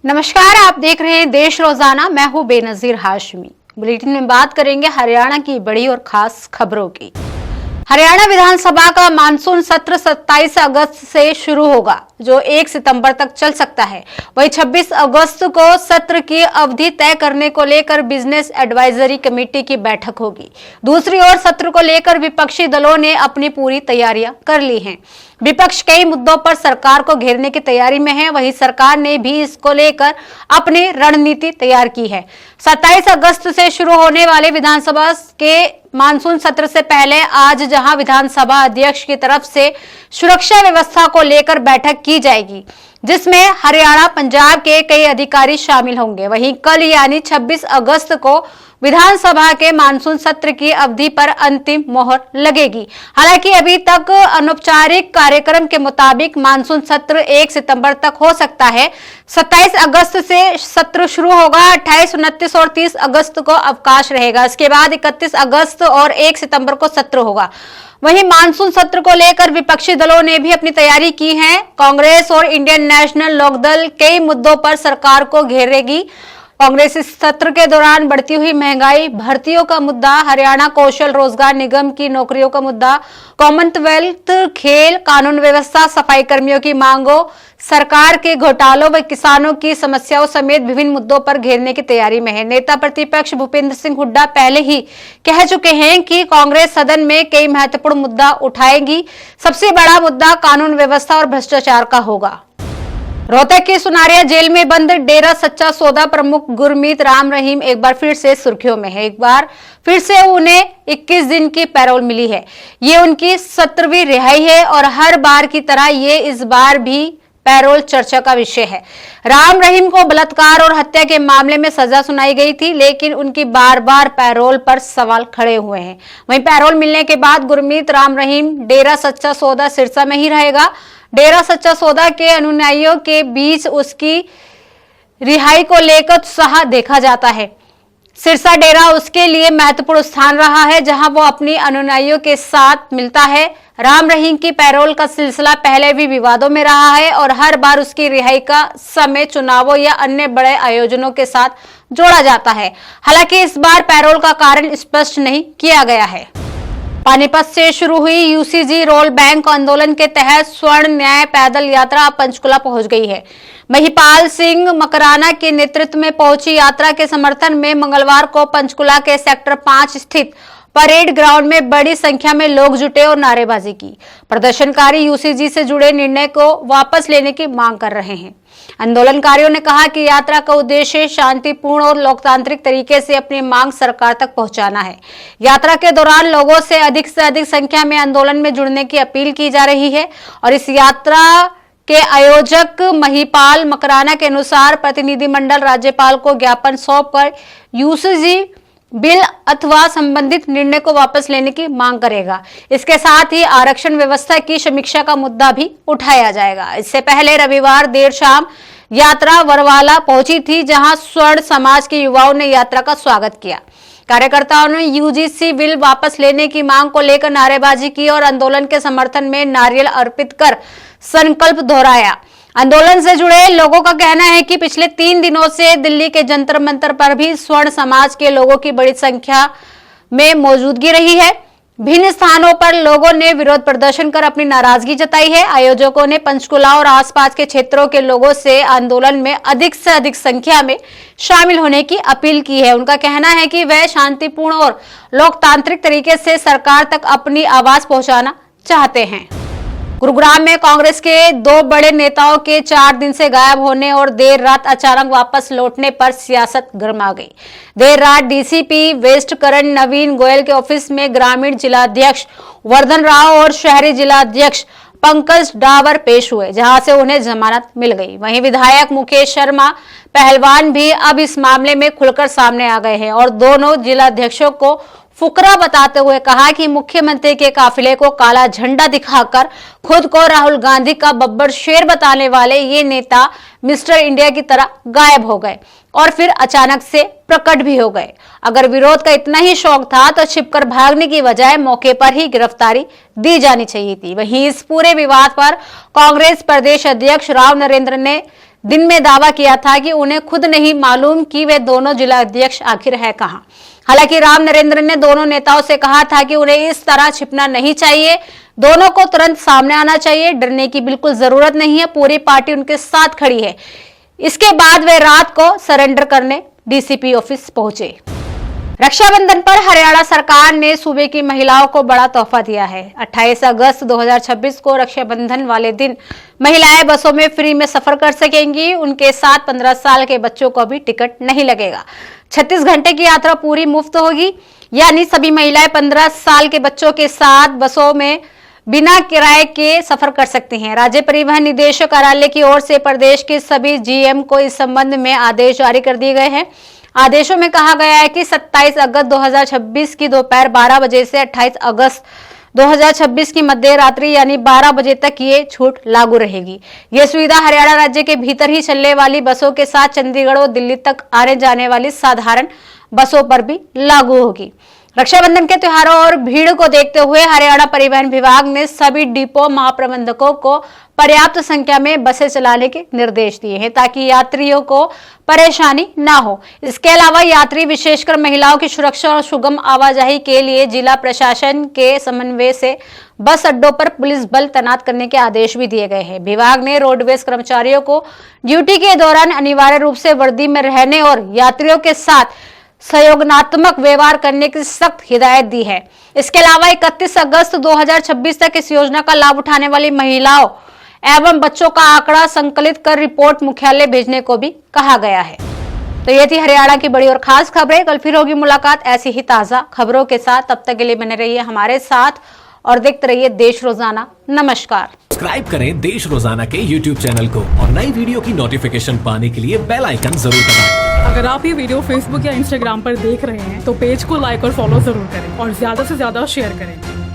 नमस्कार, आप देख रहे हैं देश रोजाना। मैं हूं बेनजीर हाशमी। बुलेटिन में बात करेंगे हरियाणा की बड़ी और खास खबरों की। हरियाणा विधानसभा का मानसून सत्र 27 अगस्त से शुरू होगा, जो 1 सितंबर तक चल सकता है। वहीं 26 अगस्त को सत्र की अवधि तय करने को लेकर बिजनेस एडवाइजरी कमेटी की बैठक होगी। दूसरी ओर सत्र को लेकर विपक्षी दलों ने अपनी पूरी तैयारियां कर ली हैं। विपक्ष कई मुद्दों पर सरकार को घेरने की तैयारी में है, वहीं सरकार ने भी इसको लेकर अपनी रणनीति तैयार की है। 27 अगस्त से शुरू होने वाले विधानसभा के मानसून सत्र से पहले आज जहां विधानसभा अध्यक्ष की तरफ से सुरक्षा व्यवस्था को लेकर बैठक की जाएगी, जिसमें हरियाणा, पंजाब के कई अधिकारी शामिल होंगे। वहीं कल यानी 26 अगस्त को विधानसभा के मानसून सत्र की अवधि पर अंतिम मोहर लगेगी। हालांकि अभी तक अनौपचारिक कार्यक्रम के मुताबिक मानसून सत्र 1 सितंबर तक हो सकता है। 27 अगस्त से सत्र शुरू होगा। 28, 29 और 30 अगस्त को अवकाश रहेगा। इसके बाद 31 अगस्त और 1 सितंबर को सत्र होगा। वहीं मानसून सत्र को लेकर विपक्षी दलों ने भी अपनी तैयारी की है। कांग्रेस और इंडियन नेशनल लोकदल कई मुद्दों पर सरकार को घेरेगी। कांग्रेस इस सत्र के दौरान बढ़ती हुई महंगाई, भर्तियों का मुद्दा, हरियाणा कौशल रोजगार निगम की नौकरियों का मुद्दा, कॉमनवेल्थ खेल, कानून व्यवस्था, सफाई कर्मियों की मांगों, सरकार के घोटालों व किसानों की समस्याओं समेत विभिन्न मुद्दों पर घेरने की तैयारी में है। नेता प्रतिपक्ष भूपेंद्र सिंह हुड्डा पहले ही कह चुके हैं कि कांग्रेस सदन में कई महत्वपूर्ण मुद्दा उठाएगी। सबसे बड़ा मुद्दा कानून व्यवस्था और भ्रष्टाचार का होगा। रोहतक की सुनारिया जेल में बंद डेरा सच्चा सौदा प्रमुख गुरमीत राम रहीम एक बार फिर से सुर्खियों में है। एक बार फिर से उन्हें 21 दिन की पैरोल मिली है। ये उनकी 17वीं रिहाई है और हर बार की तरह ये इस बार भी पैरोल चर्चा का विषय है। राम रहीम को बलात्कार और हत्या के मामले में सजा सुनाई गई थी, लेकिन उनकी बार बार पैरोल पर सवाल खड़े हुए हैं। वहीं पैरोल मिलने के बाद गुरमीत राम रहीम डेरा सच्चा सौदा सिरसा में ही रहेगा। डेरा सच्चा सौदा के अनुयायियों के बीच उसकी रिहाई को लेकर उत्साह देखा जाता है। सिरसा डेरा उसके लिए महत्वपूर्ण स्थान रहा है, जहां वो अपनी अनुयायियों के साथ मिलता है। राम रहीम की पैरोल का सिलसिला पहले भी विवादों में रहा है और हर बार उसकी रिहाई का समय चुनावों या अन्य बड़े आयोजनों के साथ जोड़ा जाता है। हालांकि इस बार पैरोल का कारण स्पष्ट नहीं किया गया है। पानीपत से शुरू हुई यूसीजी रोल बैंक आंदोलन के तहत स्वर्ण न्याय पैदल यात्रा पंचकुला पहुंच गई है। महिपाल सिंह मकराना के नेतृत्व में पहुंची यात्रा के समर्थन में मंगलवार को पंचकुला के सेक्टर 5 स्थित परेड ग्राउंड में बड़ी संख्या में लोग जुटे और नारेबाजी की। प्रदर्शनकारी यूसीजी से जुड़े निर्णय को वापस लेने की मांग कर रहे हैं। आंदोलनकारियों ने कहा कि यात्रा का उद्देश्य शांतिपूर्ण और लोकतांत्रिक तरीके से अपनी मांग सरकार तक पहुंचाना है। यात्रा के दौरान लोगों से अधिक संख्या में आंदोलन में जुड़ने की अपील की जा रही है और इस यात्रा के आयोजक महिपाल मकराना के अनुसार प्रतिनिधिमंडल राज्यपाल को ज्ञापन सौंपकर यूसीजी बिल अथवा संबंधित निर्णय को वापस लेने की मांग करेगा। इसके साथ ही आरक्षण व्यवस्था की समीक्षा का मुद्दा भी उठाया जाएगा। इससे पहले रविवार देर शाम यात्रा वरवाला पहुंची थी, जहां स्वर्ण समाज के युवाओं ने यात्रा का स्वागत किया। कार्यकर्ताओं ने यूजीसी बिल वापस लेने की मांग को लेकर नारेबाजी की और आंदोलन के समर्थन में नारियल अर्पित कर संकल्प दोहराया। आंदोलन से जुड़े लोगों का कहना है कि पिछले 3 दिनों से दिल्ली के जंतर मंतर पर भी स्वर्ण समाज के लोगों की बड़ी संख्या में मौजूदगी रही है। भिन्न स्थानों पर लोगों ने विरोध प्रदर्शन कर अपनी नाराजगी जताई है। आयोजकों ने पंचकुला और आसपास के क्षेत्रों के लोगों से आंदोलन में अधिक से अधिक संख्या में शामिल होने की अपील की है। उनका कहना है कि वह शांतिपूर्ण और लोकतांत्रिक तरीके से सरकार तक अपनी आवाज पहुंचाना चाहते हैं। गुरुग्राम में कांग्रेस के 2 बड़े नेताओं के 4 दिन से गायब होने और देर रात अचानक वापस लौटने पर सियासत गर्मा गई। देर रात डीसीपी वेस्ट करण नवीन गोयल के ऑफिस में ग्रामीण जिलाध्यक्ष वर्धन राव और शहरी जिलाध्यक्ष पंकज डावर पेश हुए, जहां से उन्हें जमानत मिल गई। वहीं विधायक मुकेश शर्मा पहलवान भी अब इस मामले में खुलकर सामने आ गए हैं और दोनों जिलाध्यक्षों को फुकरा बताते हुए कहा कि मुख्यमंत्री के काफिले को काला झंडा दिखाकर खुद को राहुल गांधी का बब्बर शेर बताने वाले ये नेता मिस्टर इंडिया की तरह गायब हो गए और फिर अचानक से प्रकट भी हो गए। अगर विरोध का इतना ही शौक था तो छिपकर भागने की बजाय मौके पर ही गिरफ्तारी दी जानी चाहिए थी। वहीं इस पूरे विवाद पर कांग्रेस प्रदेश अध्यक्ष राव नरेंद्र ने दिन में दावा किया था कि उन्हें खुद नहीं मालूम कि वे दोनों जिला अध्यक्ष आखिर है कहां। हालांकि राम नरेंद्र ने दोनों नेताओं से कहा था कि उन्हें इस तरह छिपना नहीं चाहिए, दोनों को तुरंत सामने आना चाहिए, डरने की बिल्कुल जरूरत नहीं है, पूरी पार्टी उनके साथ खड़ी है। इसके बाद वे रात को सरेंडर करने डीसीपी ऑफिस पहुंचे। रक्षाबंधन पर हरियाणा सरकार ने सूबे की महिलाओं को बड़ा तोहफा दिया है। 28 अगस्त 2026 को रक्षाबंधन वाले दिन महिलाएं बसों में फ्री में सफर कर सकेंगी। उनके साथ 15 साल के बच्चों को भी टिकट नहीं लगेगा। 36 घंटे की यात्रा पूरी मुफ्त होगी, यानी सभी महिलाएं 15 साल के बच्चों के साथ बसों में बिना किराए के सफर कर सकती हैं। राज्य परिवहन निदेशक कार्यालय की ओर से प्रदेश के सभी जीएम को इस संबंध में आदेश जारी कर दिए गए हैं। आदेशों में कहा गया है कि 27 अगस्त 2026 की दोपहर 12 बजे से 28 अगस्त 2026 की मध्य रात्रि यानी 12 बजे तक ये छूट लागू रहेगी। ये सुविधा हरियाणा राज्य के भीतर ही चलने वाली बसों के साथ चंडीगढ़ और दिल्ली तक आने जाने वाली साधारण बसों पर भी लागू होगी। रक्षाबंधन के त्योहारों और भीड़ को देखते हुए हरियाणा परिवहन विभाग ने सभी डिपो महाप्रबंधकों को पर्याप्त संख्या में बसें चलाने के निर्देश दिए हैं ताकि यात्रियों को परेशानी ना हो। इसके अलावा यात्री विशेषकर महिलाओं की सुरक्षा और सुगम आवाजाही के लिए जिला प्रशासन के समन्वय से बस अड्डों पर पुलिस बल तैनात करने के आदेश भी दिए गए हैं। विभाग ने रोडवेज कर्मचारियों को ड्यूटी के दौरान अनिवार्य रूप से वर्दी में रहने और यात्रियों के साथ सहयोगात्मक व्यवहार करने की सख्त हिदायत दी है। इसके अलावा 31 अगस्त 2026 तक इस योजना का लाभ उठाने वाली महिलाओं एवं बच्चों का आंकड़ा संकलित कर रिपोर्ट मुख्यालय भेजने को भी कहा गया है। तो ये थी हरियाणा की बड़ी और खास खबरें। कल फिर होगी मुलाकात ऐसी ही ताजा खबरों के साथ। तब तक के लिए बने रहिए हमारे साथ और देखते रहिए देश रोजाना। नमस्कार। सब्सक्राइब करें देश रोजाना के YouTube चैनल को और नई वीडियो की नोटिफिकेशन पाने के लिए बेल आइकन जरूर दबाएं। अगर आप ये वीडियो Facebook या Instagram पर देख रहे हैं तो पेज को लाइक और फॉलो जरूर करें और ज्यादा से ज्यादा शेयर करें।